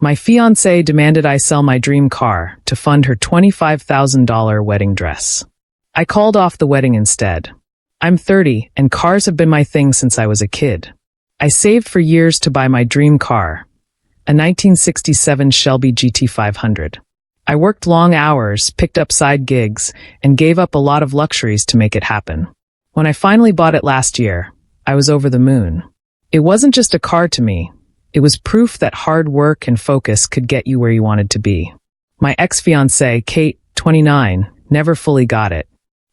My fiancé demanded I sell my dream car to fund her $25,000 wedding dress. I called off the wedding instead. I'm 30, and cars have been my thing since I was a kid. I saved for years to buy my dream car, a 1967 Shelby GT500. I worked long hours, picked up side gigs, and gave up a lot of luxuries to make it happen. When I finally bought it last year, I was over the moon. It wasn't just a car to me. It was proof that hard work and focus could get you where you wanted to be. My ex-fiancée, Kate, 29, never fully got it.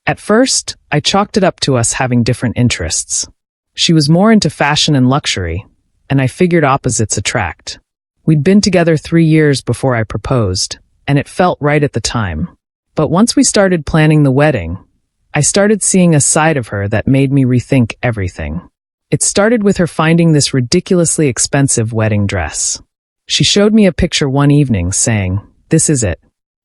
At first, I chalked it up to us having different interests. She was more into fashion and luxury, and I figured opposites attract. We'd been together 3 years before I proposed, and it felt right at the time. But once we started planning the wedding, I started seeing a side of her that made me rethink everything. It started with her finding this ridiculously expensive wedding dress. She showed me a picture one evening saying, "This is it.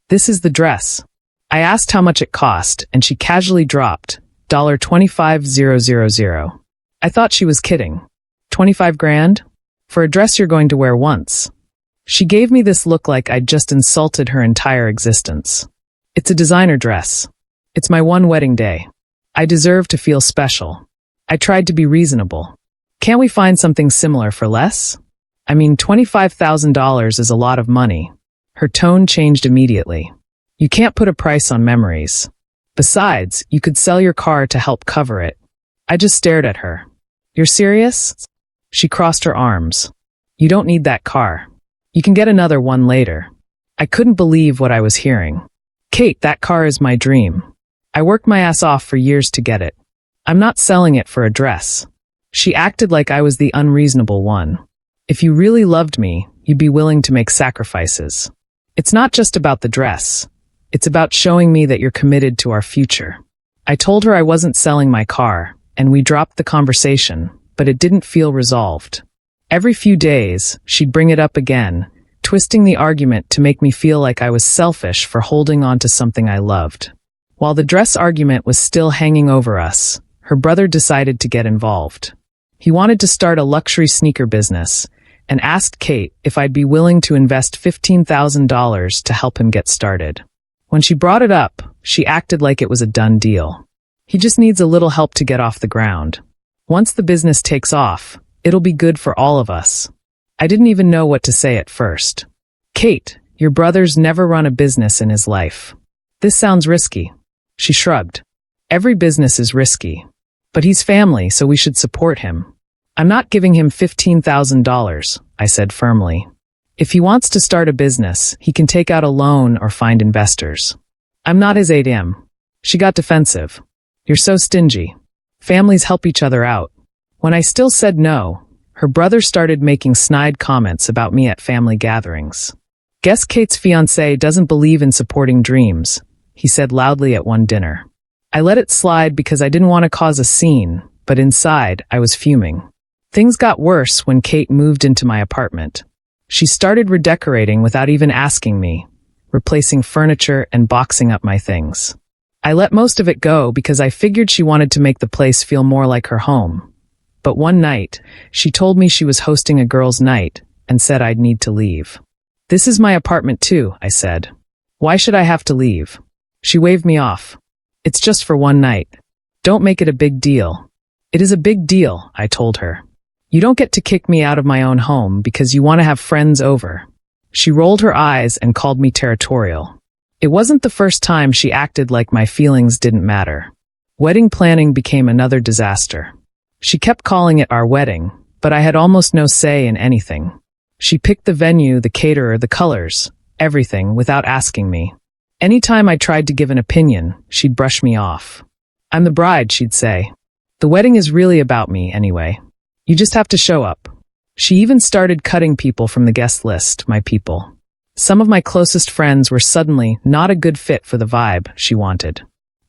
This is the dress." I asked how much it cost, and she casually dropped $25,000. I thought she was kidding. 25 grand? For a dress you're going to wear once. She gave me this look like I'd just insulted her entire existence. It's a designer dress. It's my one wedding day. I deserve to feel special. I tried to be reasonable. Can't we find something similar for less? I mean, $25,000 is a lot of money. Her tone changed immediately. You can't put a price on memories. Besides, you could sell your car to help cover it. I just stared at her. You're serious? She crossed her arms. You don't need that car. You can get another one later. I couldn't believe what I was hearing. Kate, that car is my dream. I worked my ass off for years to get it. I'm not selling it for a dress. She acted like I was the unreasonable one. If you really loved me, you'd be willing to make sacrifices. It's not just about the dress. It's about showing me that you're committed to our future. I told her I wasn't selling my car, and we dropped the conversation, but it didn't feel resolved. Every few days, she'd bring it up again, twisting the argument to make me feel like I was selfish for holding on to something I loved. While the dress argument was still hanging over us, her brother decided to get involved. He wanted to start a luxury sneaker business and asked Kate if I'd be willing to invest $15,000 to help him get started. When she brought it up, she acted like it was a done deal. He just needs a little help to get off the ground. Once the business takes off, it'll be good for all of us. I didn't even know what to say at first. Kate, your brother's never run a business in his life. This sounds risky. She shrugged. Every business is risky. But he's family, so we should support him. I'm not giving him $15,000, I said firmly. If he wants to start a business, he can take out a loan or find investors. I'm not his ATM. She got defensive. You're so stingy. Families help each other out. When I still said no, her brother started making snide comments about me at family gatherings. Guess Kate's fiancé doesn't believe in supporting dreams, he said loudly at one dinner. I let it slide because I didn't want to cause a scene, but inside, I was fuming. Things got worse when Kate moved into my apartment. She started redecorating without even asking me, replacing furniture and boxing up my things. I let most of it go because I figured she wanted to make the place feel more like her home. But one night, she told me she was hosting a girls' night and said I'd need to leave. This is my apartment too, I said. Why should I have to leave? She waved me off. It's just for one night. Don't make it a big deal. It is a big deal, I told her. You don't get to kick me out of my own home because you want to have friends over. She rolled her eyes and called me territorial. It wasn't the first time she acted like my feelings didn't matter. Wedding planning became another disaster. She kept calling it our wedding, but I had almost no say in anything. She picked the venue, the caterer, the colors, everything without asking me. Anytime I tried to give an opinion, she'd brush me off. I'm the bride, she'd say. The wedding is really about me anyway. You just have to show up. She even started cutting people from the guest list, my people. Some of my closest friends were suddenly not a good fit for the vibe she wanted.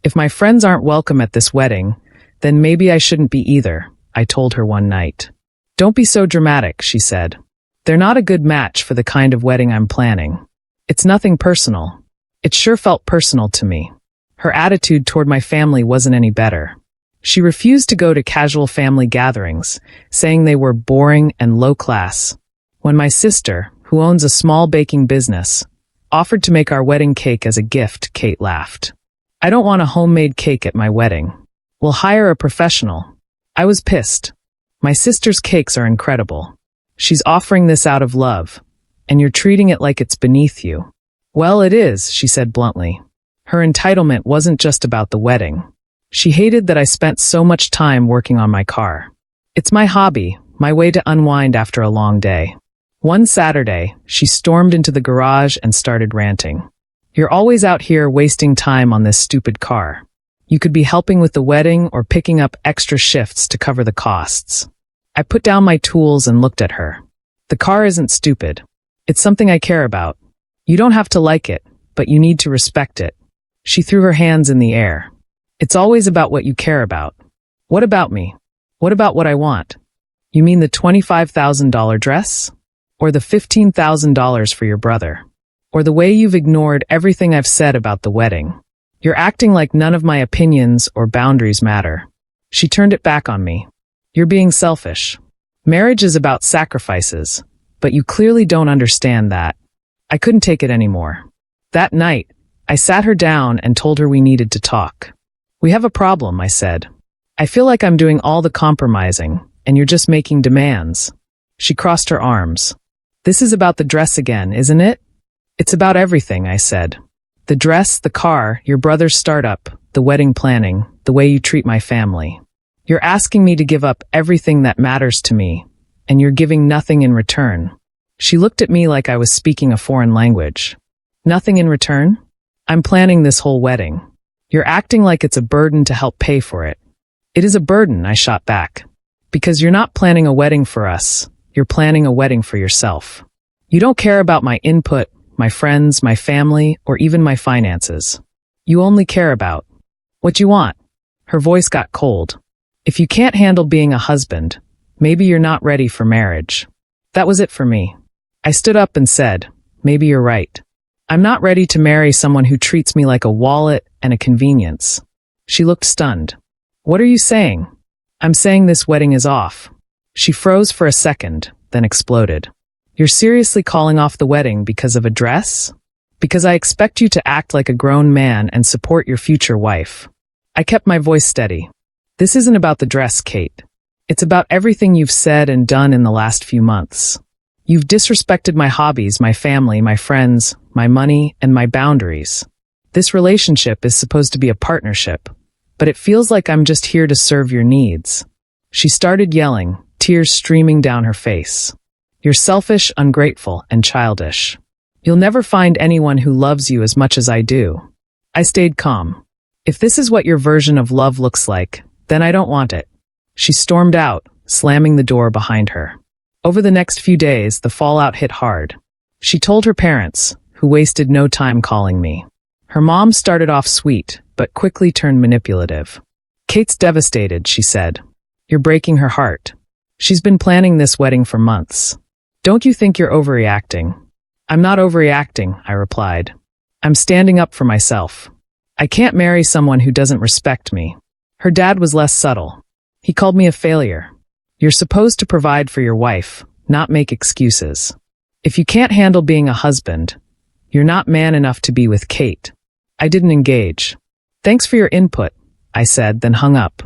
If my friends aren't welcome at this wedding, then maybe I shouldn't be either, I told her one night. Don't be so dramatic, she said. They're not a good match for the kind of wedding I'm planning. It's nothing personal. It sure felt personal to me. Her attitude toward my family wasn't any better. She refused to go to casual family gatherings, saying they were boring and low class. When my sister, who owns a small baking business, offered to make our wedding cake as a gift. Kate laughed. I don't want a homemade cake at my wedding. We'll hire a professional. I was pissed. My sister's cakes are incredible. She's offering this out of love, and you're treating it like it's beneath you. Well, it is, she said bluntly. Her entitlement wasn't just about the wedding. She hated that I spent so much time working on my car. It's my hobby, my way to unwind after a long day. One Saturday, she stormed into the garage and started ranting. You're always out here wasting time on this stupid car. You could be helping with the wedding or picking up extra shifts to cover the costs. I put down my tools and looked at her. The car isn't stupid. It's something I care about. You don't have to like it, but you need to respect it. She threw her hands in the air. It's always about what you care about. What about me? What about what I want? You mean the $25,000 dress? Or the $15,000 for your brother? Or the way you've ignored everything I've said about the wedding? You're acting like none of my opinions or boundaries matter. She turned it back on me. You're being selfish. Marriage is about sacrifices, but you clearly don't understand that. I couldn't take it anymore. That night, I sat her down and told her we needed to talk. We have a problem, I said. I feel like I'm doing all the compromising, and you're just making demands. She crossed her arms. This is about the dress again, isn't it? It's about everything, I said. The dress, the car, your brother's startup, the wedding planning, the way you treat my family. You're asking me to give up everything that matters to me, and you're giving nothing in return. She looked at me like I was speaking a foreign language. Nothing in return? I'm planning this whole wedding. You're acting like it's a burden to help pay for it. It is a burden, I shot back. Because you're not planning a wedding for us. You're planning a wedding for yourself. You don't care about my input, my friends, my family, or even my finances. You only care about what you want. Her voice got cold. If you can't handle being a husband, maybe you're not ready for marriage. That was it for me. I stood up and said, maybe you're right. I'm not ready to marry someone who treats me like a wallet and a convenience. She looked stunned. What are you saying? I'm saying this wedding is off. She froze for a second, then exploded. You're seriously calling off the wedding because of a dress? Because I expect you to act like a grown man and support your future wife. I kept my voice steady. This isn't about the dress, Kate. It's about everything you've said and done in the last few months. You've disrespected my hobbies, my family, my friends, my money, and my boundaries. This relationship is supposed to be a partnership, but it feels like I'm just here to serve your needs. She started yelling, tears streaming down her face. You're selfish, ungrateful, and childish. You'll never find anyone who loves you as much as I do. I stayed calm. If this is what your version of love looks like, then I don't want it. She stormed out, slamming the door behind her. Over the next few days, the fallout hit hard. She told her parents, who wasted no time calling me. Her mom started off sweet, but quickly turned manipulative. Kate's devastated, she said. You're breaking her heart. She's been planning this wedding for months. Don't you think you're overreacting? I'm not overreacting, I replied. I'm standing up for myself. I can't marry someone who doesn't respect me. Her dad was less subtle. He called me a failure. You're supposed to provide for your wife, not make excuses. If you can't handle being a husband, you're not man enough to be with Kate. I didn't engage. Thanks for your input, I said, then hung up.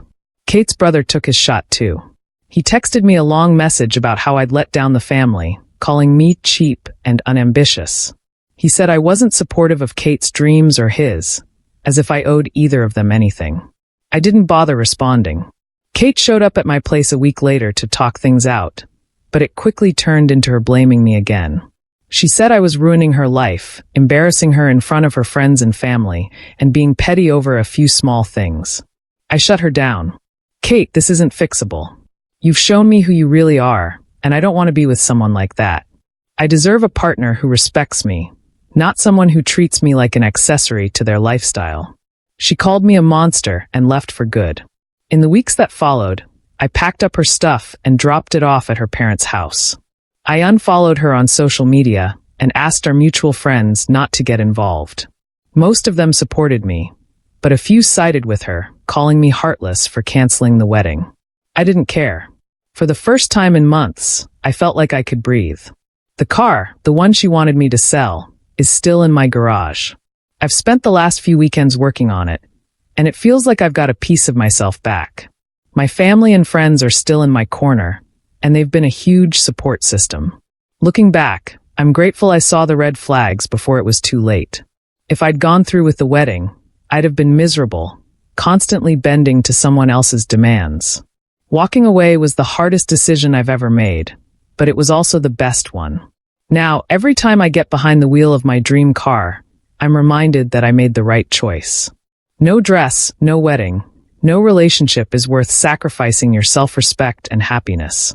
Kate's brother took his shot too. He texted me a long message about how I'd let down the family, calling me cheap and unambitious. He said I wasn't supportive of Kate's dreams or his, as if I owed either of them anything. I didn't bother responding. Kate showed up at my place a week later to talk things out, but it quickly turned into her blaming me again. She said I was ruining her life, embarrassing her in front of her friends and family, and being petty over a few small things. I shut her down. Kate, this isn't fixable. You've shown me who you really are, and I don't want to be with someone like that. I deserve a partner who respects me, not someone who treats me like an accessory to their lifestyle. She called me a monster and left for good. In the weeks that followed, I packed up her stuff and dropped it off at her parents' house. I unfollowed her on social media and asked our mutual friends not to get involved. Most of them supported me, but a few sided with her, calling me heartless for canceling the wedding. I didn't care. For the first time in months, I felt like I could breathe. The car, the one she wanted me to sell, is still in my garage. I've spent the last few weekends working on it, and it feels like I've got a piece of myself back. My family and friends are still in my corner, and they've been a huge support system. Looking back, I'm grateful I saw the red flags before it was too late. If I'd gone through with the wedding, I'd have been miserable, constantly bending to someone else's demands. Walking away was the hardest decision I've ever made, but it was also the best one. Now, every time I get behind the wheel of my dream car, I'm reminded that I made the right choice. No dress, no wedding, no relationship is worth sacrificing your self-respect and happiness.